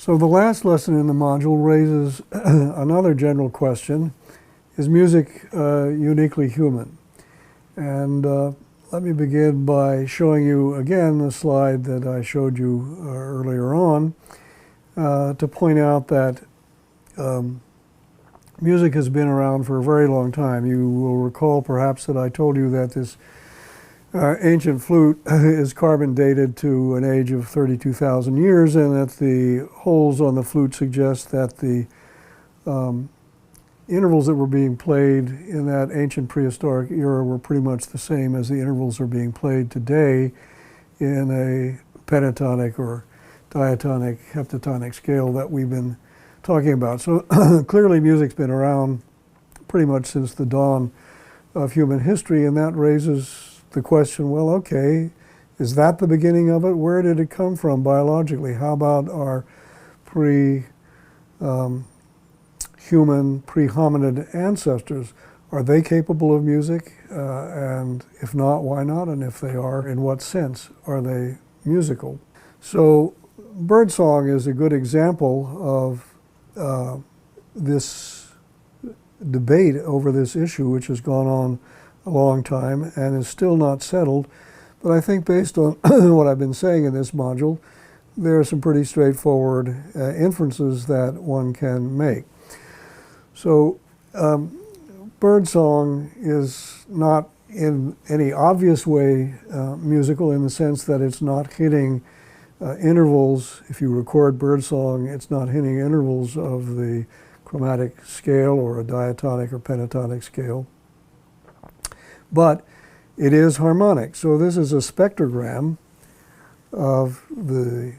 So the last lesson in the module raises another general question. Is music uniquely human? And let me begin by showing you again the slide that I showed you earlier on to point out that music has been around for a very long time. You will recall perhaps that I told you that this ancient flute is carbon dated to an age of 32,000 years, and that the holes on the flute suggest that the intervals that were being played in that ancient prehistoric era were pretty much the same as the intervals are being played today in a pentatonic or diatonic, heptatonic scale that we've been talking about. So clearly music's been around pretty much since the dawn of human history, and that raises the question, well, okay, is that the beginning of it? Where did it come from biologically? How about our pre-human, pre-hominid ancestors? Are they capable of music? And if not, why not? And if they are, in what sense are they musical? So birdsong is a good example of this debate over this issue, which has gone on a long time and is still not settled. But I think based on what I've been saying in this module, there are some pretty straightforward inferences that one can make. So birdsong is not in any obvious way musical, in the sense that it's not hitting intervals. If you record birdsong, it's not hitting intervals of the chromatic scale or a diatonic or pentatonic scale. But it is harmonic. So this is a spectrogram of the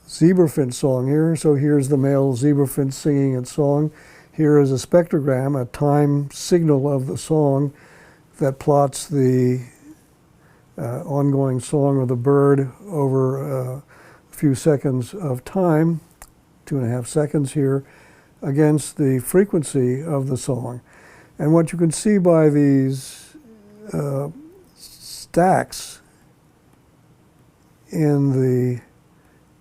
zebrafinch song here. So here's the male zebrafinch singing its song. Here is a spectrogram, a time signal of the song that plots the ongoing song of the bird over a few seconds of time, 2.5 seconds here, against the frequency of the song. And what you can see by these stacks in the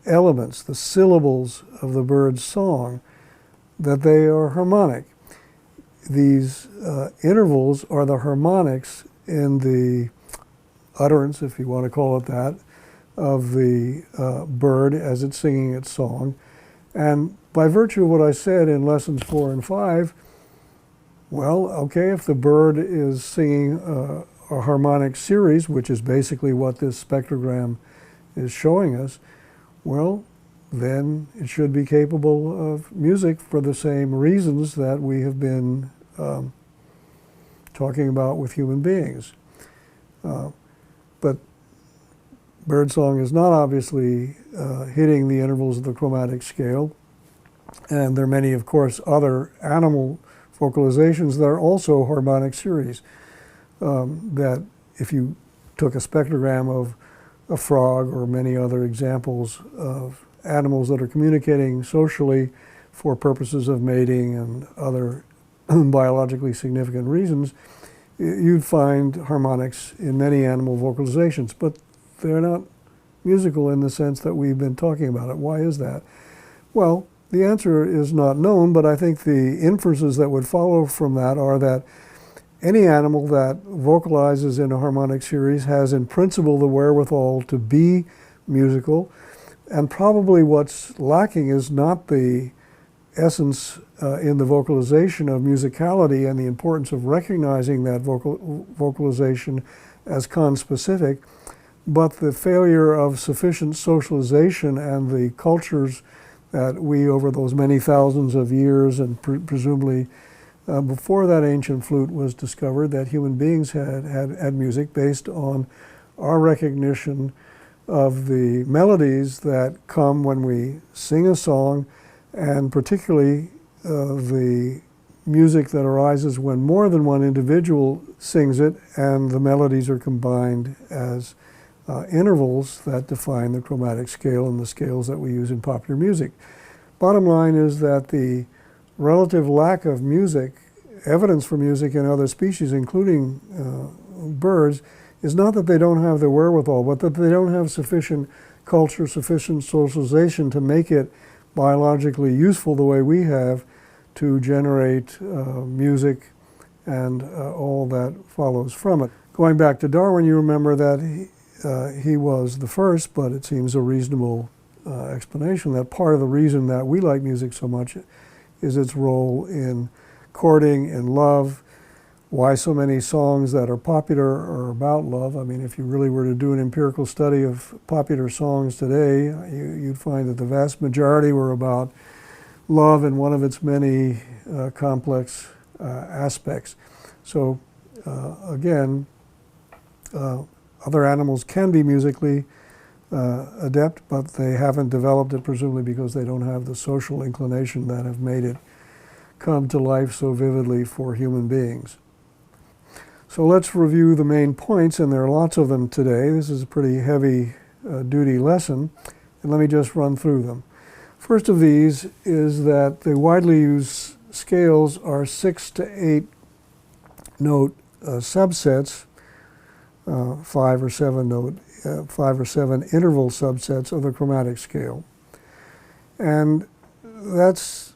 elements, the syllables of the bird's song, that they are harmonic. These intervals are the harmonics in the utterance, if you want to call it that, of the bird as it's singing its song. And by virtue of what I said in lessons 4 and 5, well, okay, if the bird is singing a harmonic series, which is basically what this spectrogram is showing us, well, then it should be capable of music for the same reasons that we have been talking about with human beings. But birdsong is not obviously hitting the intervals of the chromatic scale, and there are many, of course, other animal vocalizations that are also harmonic series, that if you took a spectrogram of a frog or many other examples of animals that are communicating socially for purposes of mating and other biologically significant reasons, you'd find harmonics in many animal vocalizations, but they're not musical in the sense that we've been talking about it. Why is that? Well, the answer is not known, but I think the inferences that would follow from that are that any animal that vocalizes in a harmonic series has in principle the wherewithal to be musical, and probably what's lacking is not the essence in the vocalization of musicality and the importance of recognizing that vocalization as conspecific, but the failure of sufficient socialization and the cultures that we, over those many thousands of years, and presumably before that ancient flute was discovered, that human beings had music based on our recognition of the melodies that come when we sing a song, and particularly the music that arises when more than one individual sings it and the melodies are combined as intervals that define the chromatic scale and the scales that we use in popular music. Bottom line is that the relative lack of music, evidence for music in other species, including birds, is not that they don't have the wherewithal, but that they don't have sufficient culture, sufficient socialization to make it biologically useful the way we have to generate music and all that follows from it. Going back to Darwin, you remember that he was the first, but it seems a reasonable explanation that part of the reason that we like music so much is its role in courting and love. Why so many songs that are popular are about love. I mean, if you really were to do an empirical study of popular songs today, you'd find that the vast majority were about love in one of its many complex aspects. So again, other animals can be musically adept, but they haven't developed it, presumably because they don't have the social inclination that have made it come to life so vividly for human beings. So let's review the main points, and there are lots of them today. This is a pretty heavy duty lesson, and let me just run through them. First of these is that the widely used scales are 6 to 8 note subsets, 5 or 7 note, 5 or 7 interval subsets of the chromatic scale. And that's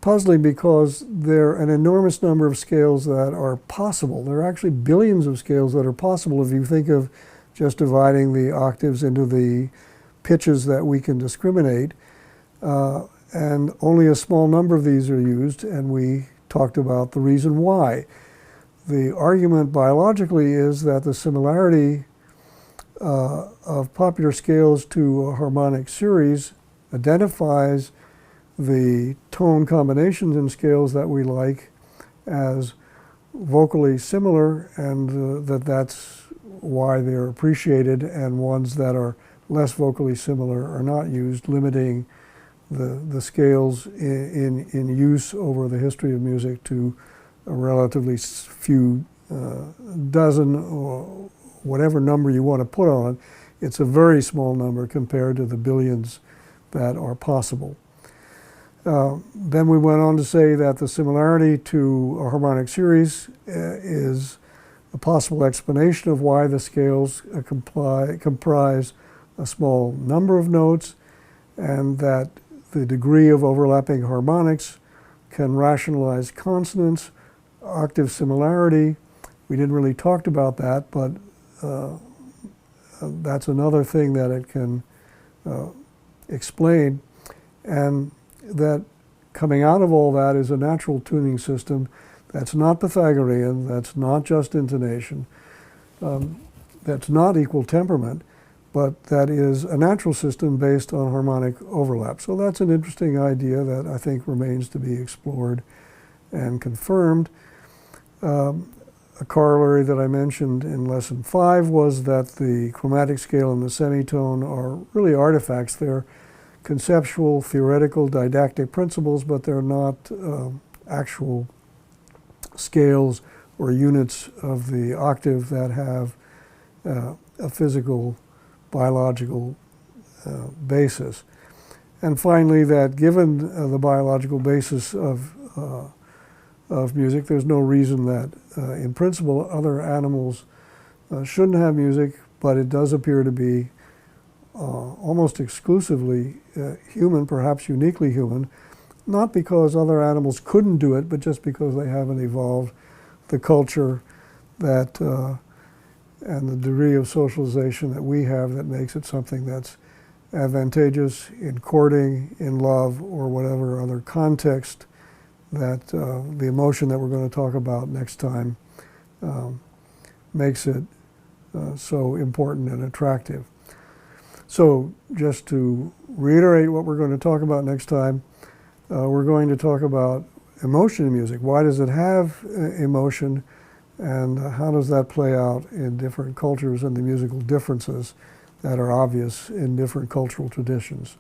puzzling because there are an enormous number of scales that are possible. There are actually billions of scales that are possible if you think of just dividing the octaves into the pitches that we can discriminate. And only a small number of these are used, and we talked about the reason why. The argument biologically is that the similarity of popular scales to a harmonic series identifies the tone combinations in scales that we like as vocally similar, and that's why they're appreciated, and ones that are less vocally similar are not used, limiting the scales in use over the history of music to a relatively few dozen, or whatever number you want to put on it. It's a very small number compared to the billions that are possible. Then we went on to say that the similarity to a harmonic series is a possible explanation of why the scales comprise a small number of notes, and that the degree of overlapping harmonics can rationalize consonance, octave similarity. We didn't really talk about that, but that's another thing that it can explain. And that coming out of all that is a natural tuning system that's not Pythagorean, that's not just intonation, that's not equal temperament, but that is a natural system based on harmonic overlap. So that's an interesting idea that I think remains to be explored and confirmed. A corollary that I mentioned in lesson 5 was that the chromatic scale and the semitone are really artifacts. They're conceptual, theoretical, didactic principles, but they're not actual scales or units of the octave that have a physical, biological basis. And finally, that given the biological basis of music, there's no reason that in principle other animals shouldn't have music, but it does appear to be almost exclusively human, perhaps uniquely human, not because other animals couldn't do it, but just because they haven't evolved the culture that and the degree of socialization that we have that makes it something that's advantageous in courting, in love, or whatever other context that the emotion that we're going to talk about next time makes it so important and attractive. So just to reiterate what we're going to talk about next time, we're going to talk about emotion in music. Why does it have emotion, and how does that play out in different cultures and the musical differences that are obvious in different cultural traditions?